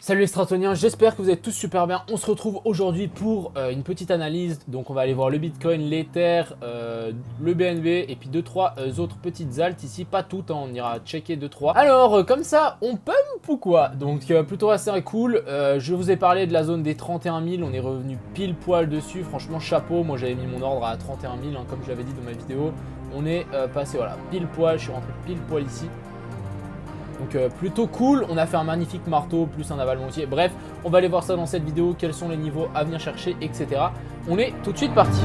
Salut les stratoniens, j'espère que vous êtes tous super bien. On se retrouve aujourd'hui pour une petite analyse. Donc on va aller voir le Bitcoin, l'Ether, le BNB et puis 2-3 autres petites alts ici. Pas toutes, hein, on ira checker 2-3. Alors comme ça, on pump ou quoi? Donc plutôt assez cool. Je vous ai parlé de la zone des 31 000, on est revenu pile poil dessus. Franchement chapeau, moi j'avais mis mon ordre à 31 000 hein, comme je l'avais dit dans ma vidéo. On est passé voilà, pile poil, je suis rentré pile poil ici. Donc plutôt cool, on a fait un magnifique marteau, plus un avalement aussi. Bref, on va aller voir ça dans cette vidéo, quels sont les niveaux à venir chercher, etc. On est tout de suite parti.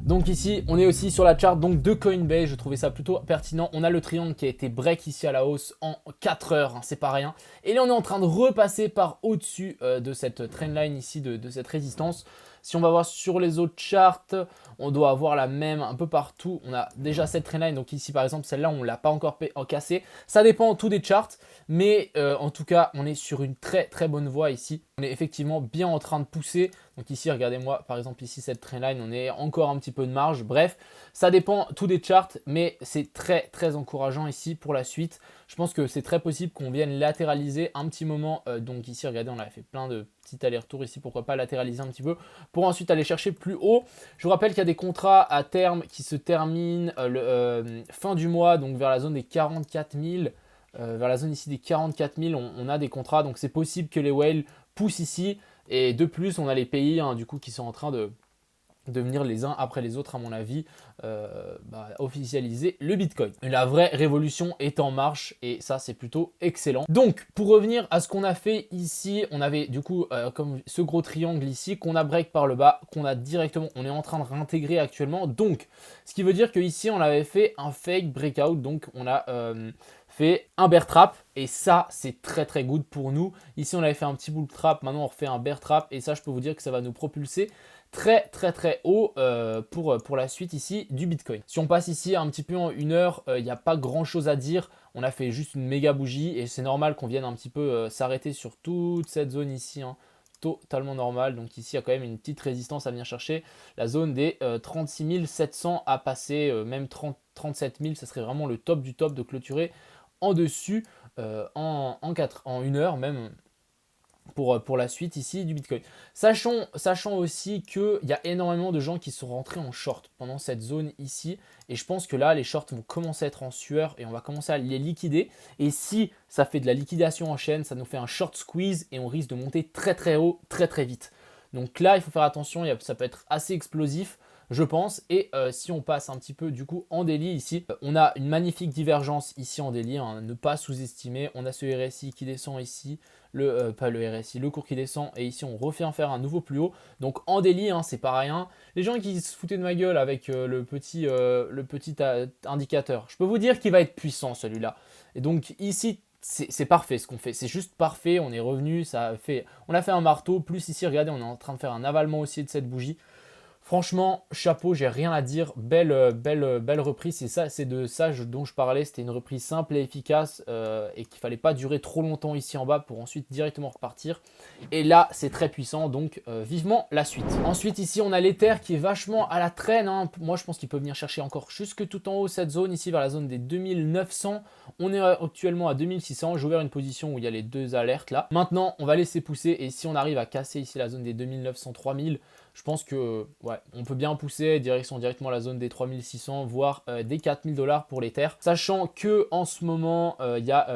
Donc ici, on est aussi sur la chart donc de Coinbase, je trouvais ça plutôt pertinent. On a le triangle qui a été break ici à la hausse en 4 heures, hein, c'est pas rien. Et là, on est en train de repasser par au-dessus de cette trendline ici, de cette résistance. Si on va voir sur les autres charts, on doit avoir la même un peu partout. On a déjà cette trendline, donc ici par exemple, celle-là, on ne l'a pas encore cassée. Ça dépend tout des charts, mais en tout cas, on est sur une très très bonne voie ici. On est effectivement bien en train de pousser. Donc ici, regardez-moi, par exemple ici, cette trendline, on est encore un petit peu de marge. Bref, ça dépend tout des charts, mais c'est très très encourageant ici pour la suite. Je pense que c'est très possible qu'on vienne latéraliser un petit moment. Donc ici, regardez, on a fait plein de petits allers-retours ici, pourquoi pas latéraliser un petit peu pour ensuite aller chercher plus haut. Je vous rappelle qu'il y a des contrats à terme qui se terminent fin du mois, donc vers la zone des 44 000. Vers la zone ici des 44 000, on a des contrats, donc c'est possible que les whales poussent ici. Et de plus, on a les pays hein, du coup qui sont en train de venir les uns après les autres, à mon avis, officialiser le Bitcoin. La vraie révolution est en marche et ça, c'est plutôt excellent. Donc, pour revenir à ce qu'on a fait ici, on avait du coup comme ce gros triangle ici qu'on a break par le bas, qu'on a directement, on est en train de réintégrer actuellement. Donc, ce qui veut dire qu'ici, on avait fait un fake breakout, donc on a fait un bear trap et ça c'est très très good pour nous. Ici on avait fait un petit bull trap, maintenant on refait un bear trap et ça je peux vous dire que ça va nous propulser très très très haut pour la suite ici du Bitcoin. Si on passe ici un petit peu en une heure, il n'y a pas grand chose à dire. On a fait juste une méga bougie et c'est normal qu'on vienne un petit peu s'arrêter sur toute cette zone ici. Hein. Totalement normal. Donc ici, il y a quand même une petite résistance à venir chercher. La zone des 36 700 à passer, même 37 000, ça serait vraiment le top du top de clôturer en dessus en une heure même pour la suite ici du Bitcoin. Sachant aussi qu'il y a énormément de gens qui sont rentrés en short pendant cette zone ici. Et je pense que là, les shorts vont commencer à être en sueur et on va commencer à les liquider. Et si ça fait de la liquidation en chaîne, ça nous fait un short squeeze et on risque de monter très très haut, très très vite. Donc là, il faut faire attention, ça peut être assez explosif, je pense. Et si on passe un petit peu du coup en daily ici, on a une magnifique divergence ici en daily, hein, ne pas sous-estimer. On a ce RSI qui descend ici, pas le RSI, le cours qui descend et ici on refait en faire un nouveau plus haut. Donc en daily, hein, c'est pas rien. Les gens qui se foutaient de ma gueule avec le petit indicateur, je peux vous dire qu'il va être puissant celui-là. Et donc ici, c'est parfait ce qu'on fait, c'est juste parfait, on est revenu, on a fait un marteau, plus ici, regardez, on est en train de faire un avalement aussi de cette bougie. Franchement, chapeau, j'ai rien à dire. Belle reprise. C'est de ça dont je parlais. C'était une reprise simple et efficace et qu'il fallait pas durer trop longtemps ici en bas pour ensuite directement repartir. Et là, c'est très puissant. Donc, vivement la suite. Ensuite, ici, on a l'Ether qui est vachement à la traîne. Hein. Moi, je pense qu'il peut venir chercher encore jusque tout en haut cette zone ici vers la zone des 2900. On est actuellement à 2600. J'ai ouvert une position où il y a les deux alertes là. Maintenant, on va laisser pousser et si on arrive à casser ici la zone des 2900-3000, je pense que ouais, on peut bien pousser directement à la zone des 3600, voire des 4000 $ pour l'Ether. Sachant que en ce moment, il y a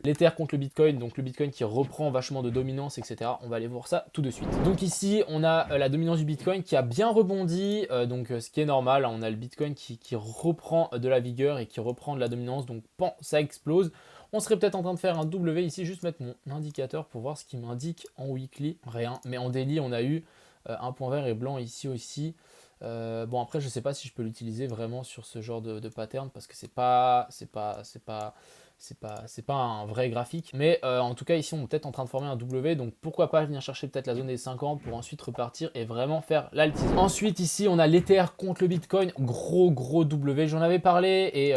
l'Ether contre le Bitcoin, donc le Bitcoin qui reprend vachement de dominance, etc. On va aller voir ça tout de suite. Donc ici, on a la dominance du Bitcoin qui a bien rebondi, donc ce qui est normal. Hein, on a le Bitcoin qui reprend de la vigueur et qui reprend de la dominance, donc pan, ça explose. On serait peut-être en train de faire un W ici, juste mettre mon indicateur pour voir ce qui m'indique en weekly. Rien, mais en daily, on a eu un point vert et blanc ici aussi. Bon après je sais pas si je peux l'utiliser vraiment sur ce genre de pattern parce que c'est pas un vrai graphique. Mais en tout cas ici on est peut-être en train de former un W, donc pourquoi pas venir chercher peut-être la zone des 50 pour ensuite repartir et vraiment faire l'altisme. Ensuite ici on a l'Ether contre le Bitcoin, gros W, j'en avais parlé et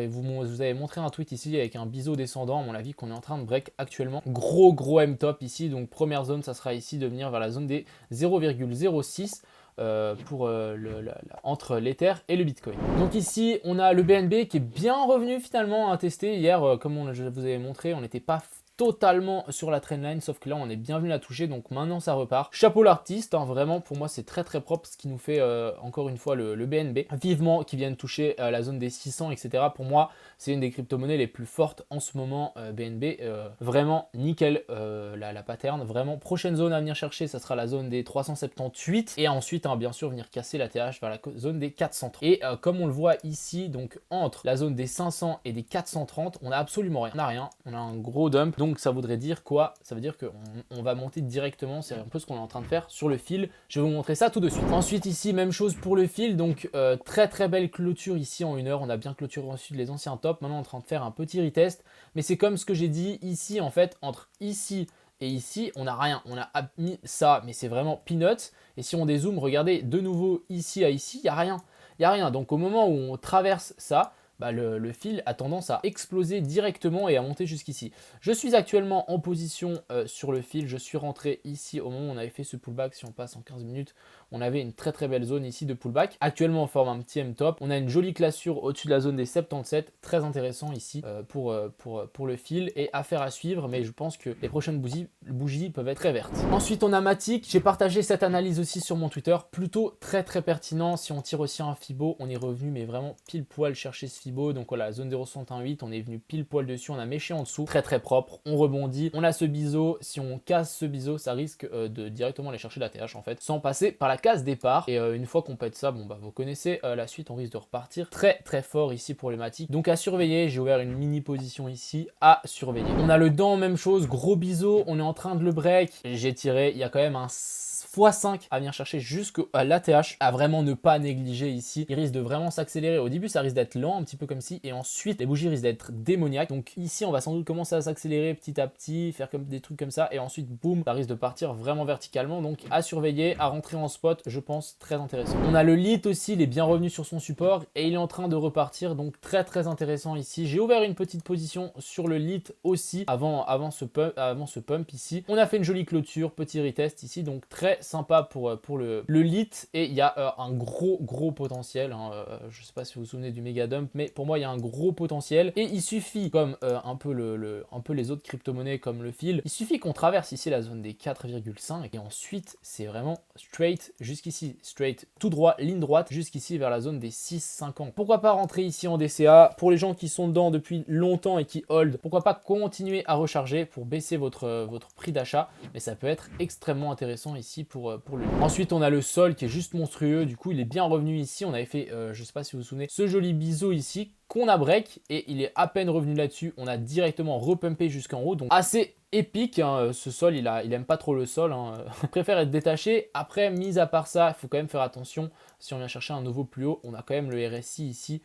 vous avez montré un tweet ici avec un biseau descendant à mon avis qu'on est en train de break actuellement. Gros M-top ici, donc première zone ça sera ici de venir vers la zone des 0,06. entre l'Ether et le Bitcoin. Donc ici, on a le BNB qui est bien revenu finalement à tester. Hier, comme je vous avais montré, on n'était pas totalement sur la trendline, sauf que là on est bien venu la toucher, donc maintenant ça repart. Chapeau l'artiste, hein, vraiment pour moi c'est très très propre ce qui nous fait encore une fois le BNB. Vivement qu'ils viennent toucher la zone des 600, etc. Pour moi c'est une des crypto-monnaies les plus fortes en ce moment, BNB. Vraiment nickel la pattern. Vraiment prochaine zone à venir chercher, ça sera la zone des 378 et ensuite hein, bien sûr venir casser la TH vers la zone des 430. Et comme on le voit ici, donc entre la zone des 500 et des 430, on a absolument rien. On a rien, on a un gros dump. Donc ça voudrait dire quoi? Ça veut dire qu'on va monter directement, c'est un peu ce qu'on est en train de faire sur le fil. Je vais vous montrer ça tout de suite. Ensuite ici, même chose pour le fil, donc très très belle clôture ici en 1 heure. On a bien clôturé ensuite les anciens tops. Maintenant on est en train de faire un petit retest. Mais c'est comme ce que j'ai dit ici en fait, entre ici et ici, on n'a rien. On a mis ça, mais c'est vraiment peanuts. Et si on dézoome, regardez de nouveau ici à ici, il n'y a rien. Il n'y a rien. Donc au moment où on traverse ça, bah le fil a tendance à exploser directement et à monter jusqu'ici. Je suis actuellement en position sur le fil. Je suis rentré ici au moment où on avait fait ce pullback. Si on passe en 15 minutes, on avait une très très belle zone ici de pullback. Actuellement, on forme un petit M-top. On a une jolie cassure au-dessus de la zone des 77. Très intéressant ici pour le fil et affaire à suivre. Mais je pense que les prochaines bougies peuvent être très vertes. Ensuite, on a Matic. J'ai partagé cette analyse aussi sur mon Twitter. Plutôt très très pertinent. Si on tire aussi un Fibo, on est revenu mais vraiment pile poil chercher ce Fibo. Donc voilà, zone 0,68, on est venu pile poil dessus, on a méché en dessous, très très propre, on rebondit, on a ce biseau, si on casse ce biseau, ça risque de directement aller chercher la TH en fait, sans passer par la case départ. Et une fois qu'on pète ça, bon bah vous connaissez la suite, on risque de repartir très très fort ici problématique. Donc à surveiller, j'ai ouvert une mini position ici, à surveiller. On a le dent, même chose, gros biseau, on est en train de le break, j'ai tiré, il y a quand même un x5 à venir chercher jusqu'à l'ATH, à vraiment ne pas négliger ici. Il risque de vraiment s'accélérer. Au début, ça risque d'être lent, un petit peu comme ci, et ensuite, les bougies risquent d'être démoniaques. Donc ici, on va sans doute commencer à s'accélérer petit à petit, faire comme des trucs comme ça, et ensuite, boum, ça risque de partir vraiment verticalement. Donc à surveiller, à rentrer en spot, je pense très intéressant. On a le lit aussi, il est bien revenu sur son support, et il est en train de repartir, donc très très intéressant ici. J'ai ouvert une petite position sur le lit aussi, avant ce pump ici. On a fait une jolie clôture, petit retest ici, donc très sympa pour le lit, et il y a un gros potentiel, hein. Je sais pas si vous vous souvenez du méga dump, mais pour moi il y a un gros potentiel, et il suffit, comme un peu les autres crypto-monnaies comme le fil, il suffit qu'on traverse ici la zone des 4,5 et ensuite c'est vraiment straight jusqu'ici, straight tout droit, ligne droite jusqu'ici vers la zone des 6,50. Pourquoi pas rentrer ici en DCA pour les gens qui sont dedans depuis longtemps et qui hold? Pourquoi pas continuer à recharger pour baisser votre prix d'achat? Mais ça peut être extrêmement intéressant ici pour le. Ensuite, on a le sol qui est juste monstrueux. Du coup, il est bien revenu ici. On avait fait, je sais pas si vous vous souvenez, ce joli biseau ici qu'on a break et il est à peine revenu là-dessus. On a directement repumpé jusqu'en haut. Donc, assez épique, hein. Ce sol, il aime pas trop le sol, hein. Il préfère être détaché. Après, mis à part ça, il faut quand même faire attention. Si on vient chercher un nouveau plus haut, on a quand même le RSI ici.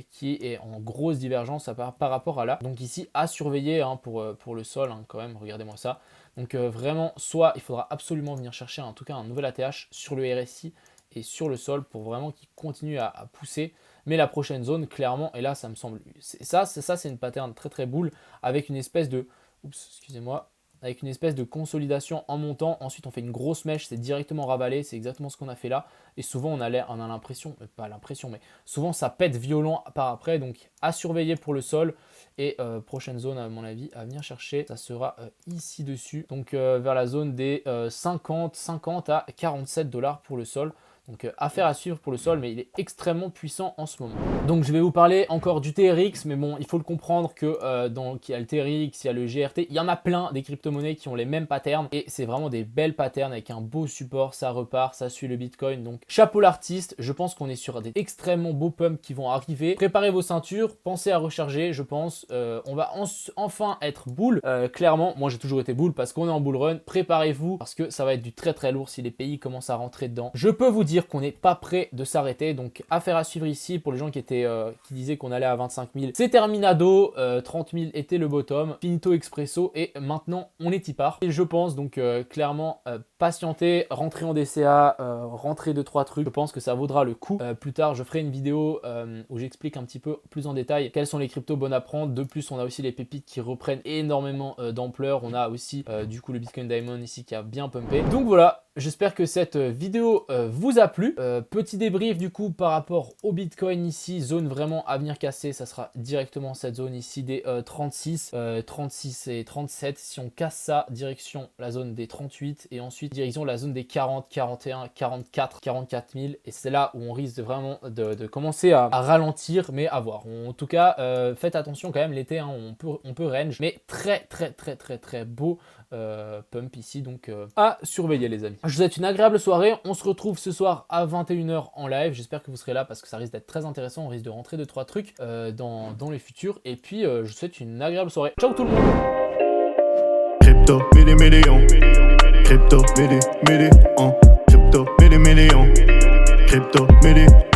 Qui est en grosse divergence par rapport à là. Donc ici, à surveiller, hein, pour le sol, hein, quand même, regardez-moi ça. Donc vraiment, soit il faudra absolument venir chercher en tout cas un nouvel ATH sur le RSI et sur le sol pour vraiment qu'il continue à pousser. Mais la prochaine zone, clairement, et là, ça me semble... Ça c'est une pattern très très boule avec une espèce de... Oups, excusez-moi. Avec une espèce de consolidation en montant. Ensuite, on fait une grosse mèche, c'est directement ravalé. C'est exactement ce qu'on a fait là. Et souvent, on a l'impression, pas l'impression, mais souvent, ça pète violent par après. Donc, à surveiller pour le sol. Et prochaine zone, à mon avis, à venir chercher, ça sera ici dessus. Donc, vers la zone des 50 à 47 $ pour le sol. Donc affaire à suivre pour le sol, mais il est extrêmement puissant en ce moment. Donc je vais vous parler encore du TRX, mais bon, il faut le comprendre que il y a le TRX, il y a le GRT, il y en a plein des crypto-monnaies qui ont les mêmes patterns, et c'est vraiment des belles patterns avec un beau support, ça repart, ça suit le Bitcoin. Donc chapeau l'artiste, je pense qu'on est sur des extrêmement beaux pumps qui vont arriver. Préparez vos ceintures, pensez à recharger, je pense. On va enfin être bull. Clairement, moi j'ai toujours été bull parce qu'on est en bull run. Préparez-vous parce que ça va être du très très lourd si les pays commencent à rentrer dedans. Je peux vous dire qu'on n'est pas prêt de s'arrêter, donc affaire à suivre ici pour les gens qui disaient qu'on allait à 25 000. C'est terminado, 30 000 était le bottom, finito expresso, et maintenant on est y part. Et je pense donc clairement patienter, rentrer en DCA, rentrer 2-3 trucs, je pense que ça vaudra le coup. Plus tard je ferai une vidéo où j'explique un petit peu plus en détail quelles sont les cryptos bonnes à prendre. De plus, on a aussi les pépites qui reprennent énormément d'ampleur. On a aussi du coup le Bitcoin Diamond ici qui a bien pumpé. Donc voilà, j'espère que cette vidéo vous a plu. Petit débrief du coup par rapport au Bitcoin ici, zone vraiment à venir casser, ça sera directement cette zone ici des 36 et 37. Si on casse ça, direction la zone des 38 et ensuite direction la zone des 40, 41, 44 000 et c'est là où on risque vraiment de commencer à ralentir, mais à voir. En tout cas, faites attention quand même l'été, hein, on peut range, mais très beau pump ici, donc à surveiller les amis. Je vous souhaite une agréable soirée, on se retrouve ce soir à 21 h en live, j'espère que vous serez là parce que ça risque d'être très intéressant, on risque de rentrer 2-3 trucs dans les futurs, et puis je vous souhaite une agréable soirée. Ciao tout le monde. Crypto, million. Crypto, million. Crypto, million. Crypto, million.